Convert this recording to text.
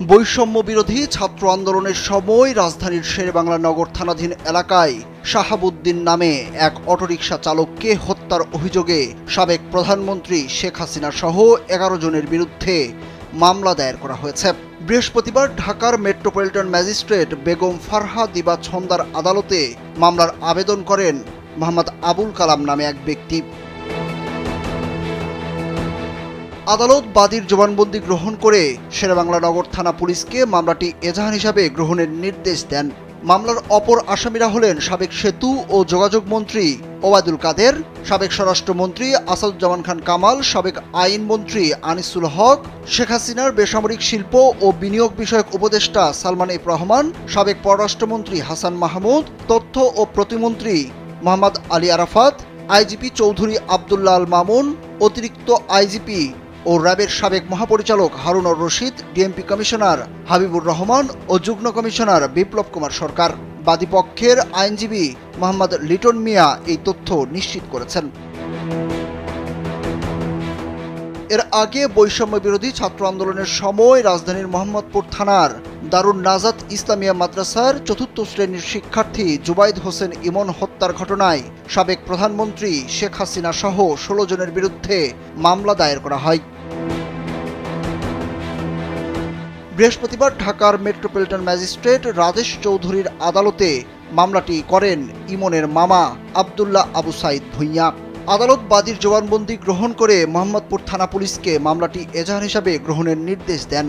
বৈষম্য বিরোধী ছাত্র আন্দোলনের সময় রাজধানীর শেরেবাংলা নগর থানাধীন এলাকায় শাহাবুদ্দিন নামে এক অটোরিকশা চালককে হত্যার অভিযোগে সাবেক প্রধানমন্ত্রী শেখ হাসিনা সহ ১১ জনের বিরুদ্ধে মামলা দায়ের করা হয়েছে। বৃহস্পতিবার ঢাকার মেট্রোপলিটন ম্যাজিস্ট্রেট বেগম ফারহা দিবা ছন্দার আদালতে মামলার আবেদন করেন মোহাম্মদ আবুল কালাম নামে এক ব্যক্তি। আদালত বাদীর জবানবন্দি গ্রহণ করে শেরেবাংলা নগর থানা পুলিশকে মামলাটি এজাহার হিসাবে গ্রহণের নির্দেশ দেন। মামলার অপর আসামিরা হলেন সাবেক সেতু ও যোগাযোগ মন্ত্রী ওবায়দুল কাদের, সাবেক স্বরাষ্ট্রমন্ত্রী আসাদুজ্জামান খান কামাল, সাবেক আইনমন্ত্রী আনিসুল হক, শেখ হাসিনার বেসামরিক শিল্প ও বিনিয়োগ বিষয়ক উপদেষ্টা সালমান এফ রহমান, সাবেক পররাষ্ট্রমন্ত্রী হাসান মাহমুদ, তথ্য ও প্রতিমন্ত্রী মোহাম্মদ আলী আরাফাত, আইজিপি চৌধুরী আবদুল্লাহ আল মামুন, অতিরিক্ত আইজিপি ও র্যাবের সাবেক মহাপরিচালক হারুনুর রশিদ, ডিএমপি কমিশনার হাবিবুর রহমান ও যুগ্ম কমিশনার বিপ্লব কুমার সরকার। বাদীপক্ষের আইনজীবী মোহাম্মদ লিটন মিয়া এই তথ্য নিশ্চিত করেছেন। এর আগে বৈষম্য বিরোধী ছাত্র আন্দোলনের সময় রাজধানীর মোহাম্মদপুর থানার দারুন নাজাত ইসলামিয়া মাদ্রাসার ৪র্থ শ্রেণীর শিক্ষার্থী জুবাইদ হোসেন ইমন হত্যার ঘটনায় সাবেক প্রধানমন্ত্রী শেখ হাসিনা সহ ১৬ জনের বিরুদ্ধে মামলা দায়ের করা হয়। বৃহস্পতিবার ঢাকার মেট্রোপলিটন ম্যাজিস্ট্রেট রাজেশ চৌধুরীর আদালতে মামলাটি করেন ইমনের মামা আবদুল্লাহ আবু সাইদ ভূঁইয়া। আদালত বাদীর জবানবন্দি গ্রহণ করে মোহাম্মদপুর থানা পুলিশকে মামলাটি এজাহার হিসাবে গ্রহণের নির্দেশ দেন।